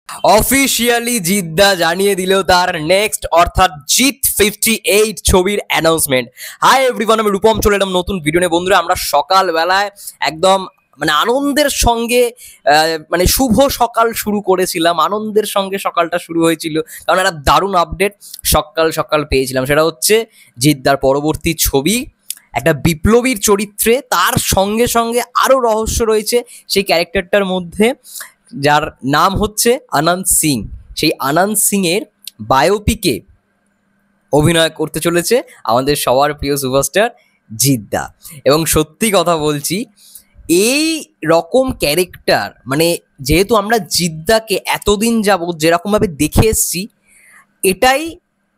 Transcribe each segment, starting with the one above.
Officially Jeddah জানিয়ে দিল তার নেক্সট অর্থাৎ জিত 58 ছবির অ্যানাউন্সমেন্ট। হাই এভরিওয়ান, আমি রূপম চলে এলাম নতুন ভিডিও নিয়ে। বন্ধুরা, আমরা সকালবেলায় একদম আনন্দের সঙ্গে মানে শুভ সকাল শুরু করেছিলাম, আনন্দের সঙ্গে সকালটা শুরু হয়েছিল, কারণ একটা দারুণ আপডেট সকাল সকাল পেয়েছিলাম। সেটা হচ্ছে জিদ্দার পরবর্তী ছবি একটা বিপ্লবীর চরিত্রে, তার সঙ্গে সঙ্গে আরও রহস্য রয়েছে সেই ক্যারেক্টারটার মধ্যে, যার নাম হচ্ছে আনন্দ সিং। সেই আনন্দ সিং এর বায়োপিকে অভিনয় করতে চলেছে আমাদের সবার প্রিয় সুপারস্টার জিদ্দা। এবং সত্যি কথা বলছি, এই রকম ক্যারেক্টার যেহেতু আমরা জিদ্দাকে এতদিন যাবৎ যেরকমভাবে দেখে এসছি, এটাই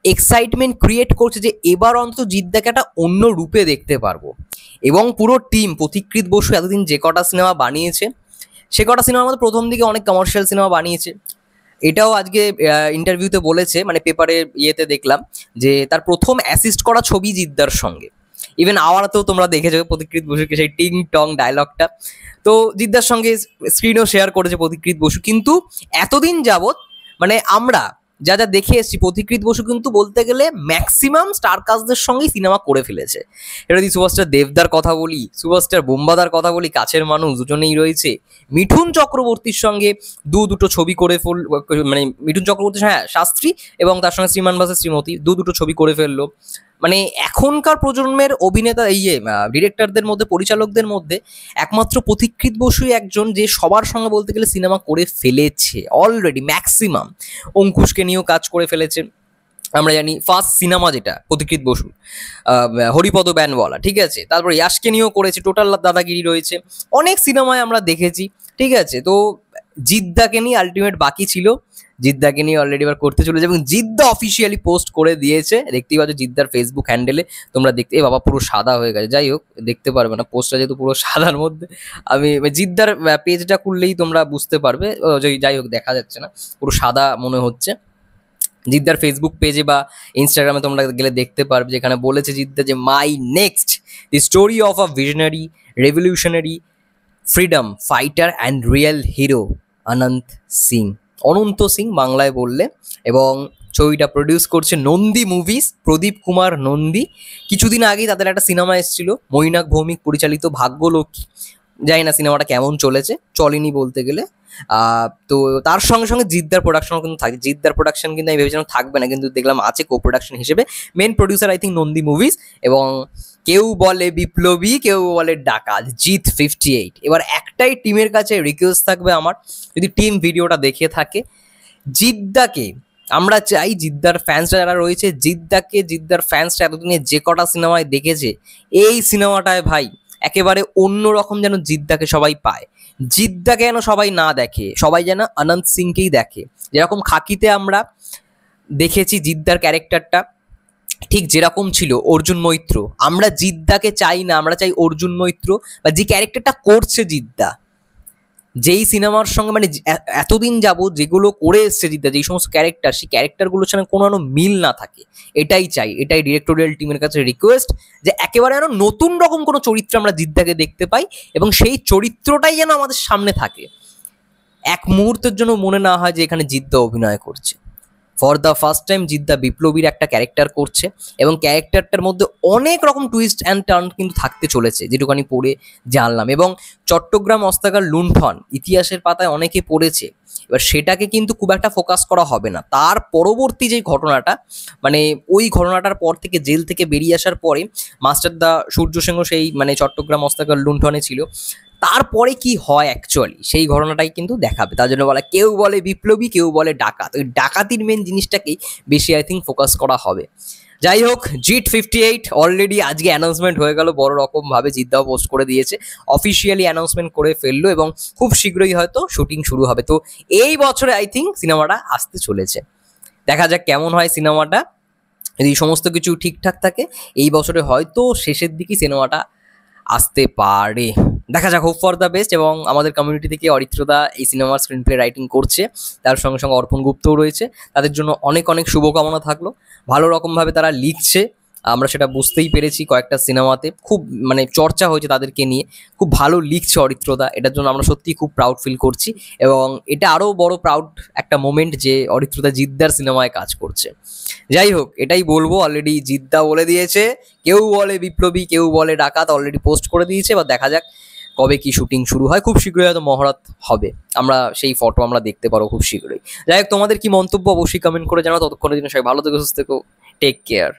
এক্সাইটমেন্ট ক্রিয়েট করছে যে এবার অন্তত জিদ্দাকে একটা অন্য রূপে দেখতে পারবো। এবং পুরো টিম, পথিকৃৎ বসু এতদিন যে কটা সিনেমা বানিয়েছে, সে কটা সিনেমার মধ্যে প্রথম দিকে অনেক কমার্শিয়াল সিনেমা বানিয়েছে। এটাও আজকে ইন্টারভিউতে বলেছে, পেপারে ইয়েতে দেখলাম যে তার প্রথম অ্যাসিস্ট করা ছবি জিদ্দার সঙ্গে। ইভেন আওয়ারাতেও তোমরা দেখেছো পথিকৃৎ বসুকে সেই টিং টং ডায়লগটা, তো জিদ্দার সঙ্গে স্ক্রিনও শেয়ার করেছে পথিকৃৎ বসু। কিন্তু এতদিন যাবৎ আমরা যা যা দেখে এসেছি, পথিকৃৎ বসু কিন্তু বলতে গেলে ম্যাক্সিমাম স্টার কাস্টদের সঙ্গেই সিনেমা করে ফেলেছে। এটা যদি সুপারস্টার দেবদার কথা বলি, সুপারস্টার বোম্বাদার কথা বলি, কাছের মানুষ দুজনেই রয়েছে। মিঠুন চক্রবর্তীর সঙ্গে দুটো ছবি করে মিঠুন চক্রবর্তী, হ্যাঁ, শাস্ত্রী, এবং তার সঙ্গে শ্রীমান ভার্সেস শ্রীমতী দুটো ছবি করে ফেললো। এখনকার প্রজন্মের অভিনেতা, ডিরেক্টরদের মধ্যে, পরিচালকদের মধ্যে একমাত্র পথিকৃৎ বসুই একজন যে সবার সঙ্গে বলতে গেলে সিনেমা করে ফেলেছে অলরেডি। ম্যাক্সিমাম অঙ্কুশকে নিয়েও কাজ করে ফেলেছে, আমরা জানি। ফার্স্ট সিনেমা যেটা পথিকৃৎ বসু, হরিপদ ব্যানওয়ালা, ঠিক আছে। তারপর ইয়াশকে নিয়েও করেছে, টোটাল দাদাগিরি রয়েছে, অনেক সিনেমায় আমরা দেখেছি, ঠিক আছে। তো জিদ্দাকে নিয়ে আলটিমেট বাকি ছিল, জিদ্দাকে নিয়ে অলরেডি এবার করতে চলেছে, এবং জিদ্দা অফিসিয়ালি পোস্ট করে দিয়েছে। দেখতেই পাচ্ছ জিদ্দার ফেসবুক হ্যান্ডেলে, তোমরা দেখতে, বাবা পুরো সাদা হয়ে গেছে, যাই হোক দেখতে পারবে না পোস্টটা যেহেতু পুরো সাদার মধ্যে। আমি জিদ্দার পেজটা খুললেই তোমরা বুঝতে পারবে, যাই হোক দেখা যাচ্ছে না, পুরো সাদা মনে হচ্ছে। জিদ্দার ফেসবুক পেজে বা ইনস্টাগ্রামে তোমরা গেলে দেখতে পারবে, যেখানে বলেছে জিদ্দা যে my next the story of a visionary revolutionary freedom fighter and real hero Ananta Singh, Ananta Singh বাংলায় বললে। এবং ছবিটা প্রডিউস করছে নন্দী মুভিজ, প্রদীপ কুমার নন্দী। কিছুদিন আগেই তাদের একটা সিনেমা এসেছিল মৈনাক ভৌমিক পরিচালিত ভাগ্যলক্ষ্মী, জানি না সিনেমাটা কেমন চলেছে, চলেনি বলতে গেলে। তো তার সঙ্গে সঙ্গে জিদ্দার প্রোডাকশনও কিন্তু থাকে। জিদ্দার প্রোডাকশন কিন্তু আমি ভেবেছিলাম থাকবে না, কিন্তু দেখলাম আছে কো প্রোডাকশন হিসেবে। Main producer I think Nandi Movies. এবং কেউ বলে বিপ্লবী, কেউ বলে ডাকাত, জিত 58। এবার একটাই টিমের কাছে রিকোয়েস্ট থাকবে আমার, যদি টিম ভিডিওটা দেখে থাকে, জিদ্দাকে আমরা চাই, জিদ্দার ফ্যান্সরা যারা রয়েছে, জিদ্দার ফ্যান্সরা এতদিনে যে কটা সিনেমায় দেখেছে, এই সিনেমাটায় ভাই একেবারে অন্যরকম যেন জিদ্দাকে সবাই পায়। জিদ্দাকে যেন সবাই না দেখে, সবাই যেন অনন্ত সিংকেই দেখে। যেরকম খাকিতে আমরা দেখেছি জিদ্দার ক্যারেক্টারটা ঠিক যেরকম ছিল অর্জুন মৈত্র, আমরা জিদ্দাকে চাই না, আমরা চাই অর্জুন মৈত্র, বা যে ক্যারেক্টারটা করছে জিদ্দা, যেই সিনেমার সঙ্গে এতদিন যাবো যেগুলো করে এসছে জিদ্দা, যেই সমস্ত ক্যারেক্টার, সেই ক্যারেক্টারগুলোর সঙ্গে কোনো মিল না থাকে, এটাই চাই। এটাই ডিরেক্টোরিয়াল টিমের কাছে রিকোয়েস্ট, যে একেবারে যেন নতুন রকম কোনো চরিত্র আমরা জিদ্দাকে দেখতে পাই, এবং সেই চরিত্রটাই যেন আমাদের সামনে থাকে। এক মুহূর্তের জন্য মনে না হয় যে এখানে জিদ্দা অভিনয় করছে। For the first time Jidda বিপ্লবীর একটা ক্যারেক্টার করছে, এবং ক্যারেক্টারটার মধ্যে অনেক রকম টুইস্ট অ্যান্ড টার্ন কিন্তু থাকতে চলেছে, যেটুকানি পড়ে জানলাম। এবং চট্টগ্রাম অস্ত্রাগার লুণ্ঠন ইতিহাসের পাতায় অনেকে পড়েছে, এবার সেটাকে কিন্তু খুব একটা ফোকাস করা হবে না। তার পরবর্তী যে ঘটনাটা, ওই ঘটনাটার পর থেকে, জেল থেকে বেরিয়ে আসার পরে মাস্টারদা সূর্য সিংহ সেই চট্টগ্রাম অস্ত্রাগার লুণ্ঠনে ছিল, তারপরে কি হয় অ্যাকচুয়ালি সেই ঘটনাটাই কিন্তু দেখাবে। তার জন্য বলা, কেউ বলে বিপ্লবী, কেউ বলে ডাকাত, ওই ডাকাতির মেন জিনিসটাকেই বেশি আই থিঙ্ক ফোকাস করা হবে। যাই হোক, জিট 58 অলরেডি আজকে অ্যানাউন্সমেন্ট হয়ে গেল, বড় রকমভাবে জিদ্দাও পোস্ট করে দিয়েছে, অফিসিয়ালি অ্যানাউন্সমেন্ট করে ফেললো, এবং খুব শীঘ্রই হয়তো শুটিং শুরু হবে। তো এই বছরে আই থিঙ্ক সিনেমাটা আসতে চলেছে, দেখা যাক কেমন হয় সিনেমাটা। যদি সমস্ত কিছু ঠিকঠাক থাকে, এই বছরে হয়তো শেষের দিকেই সিনেমাটা আসতে পারে, দেখা যাক, হোপ ফর দ্য বেস্ট। এবং আমাদের কমিউনিটি থেকে অরিত্রদা এই সিনেমার স্ক্রিন প্লে রাইটিং করছে, তার সঙ্গে সঙ্গে অর্পণ গুপ্তও রয়েছে, তাদের জন্য অনেক অনেক শুভকামনা থাকলো। ভালো রকমভাবে তারা লিখছে, আমরা সেটা বুঝতেই পেরেছি কয়েকটা সিনেমাতে। খুব মানে চর্চা হয়েছে তাদেরকে নিয়ে, খুব ভালো লিখছে অরিত্রদা, এটার জন্য আমরা সত্যিই খুব প্রাউড ফিল করছি। এবং এটা আরও বড় প্রাউড একটা মোমেন্ট যে অরিত্রদা জিদ্দার সিনেমায় কাজ করছে। যাই হোক, এটাই বলবো, অলরেডি জিদ্দা বলে দিয়েছে, কেউ বলে বিপ্লবী, কেউ বলে ডাকাত, অলরেডি পোস্ট করে দিয়েছে। এবার দেখা যাক কবে কি শুটিং শুরু হয়। খুব শীঘ্রই হয়তো মহরত হবে, আমরা সেই ফটো আমরা দেখতে পারবো খুব শীঘ্রই। যাই হোক, তোমাদের কি মন্তব্য অবশ্যই কমেন্ট করে জানাও। ততক্ষণের জন্য সবাই ভালো থেকো, সুস্থ থেকো, টেক কেয়ার।